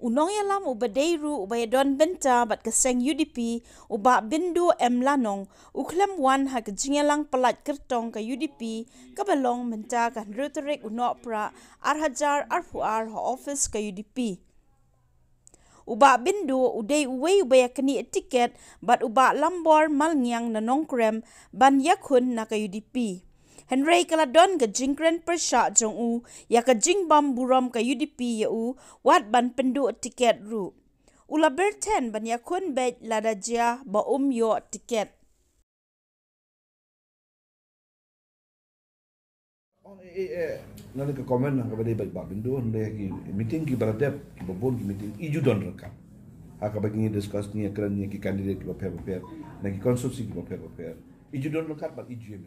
Unong yalam ubadeiru ubayadon benta bat keseng UDP uba Bindo lanong uklam wan ha kejingelang pelat Kyrtong ke UDP kabalong menta kan rhetoric unok pra arhajar arfuar ha office ke UDP. Uba Bindo udai uwei ubaya keni tiket bat uba lambor malngyang na nongkrem ban yakun na ke UDP. Henry kaladon ke jingkren persya jong ya ke jingbam buram ke UDP wat ban pendu tiket ru. Ula berten ban yakun bet ladajia ba yo tiket. Nanti ke komen lah kepada Pak Bindo, hendak meeting ki beradab, ki babon ki meeting iju don rekam. Haka bagi discuss ni akan ni ki kandidat ki bapel, nak ki konsulsi ki bapel. Iju don rekam, but iju yang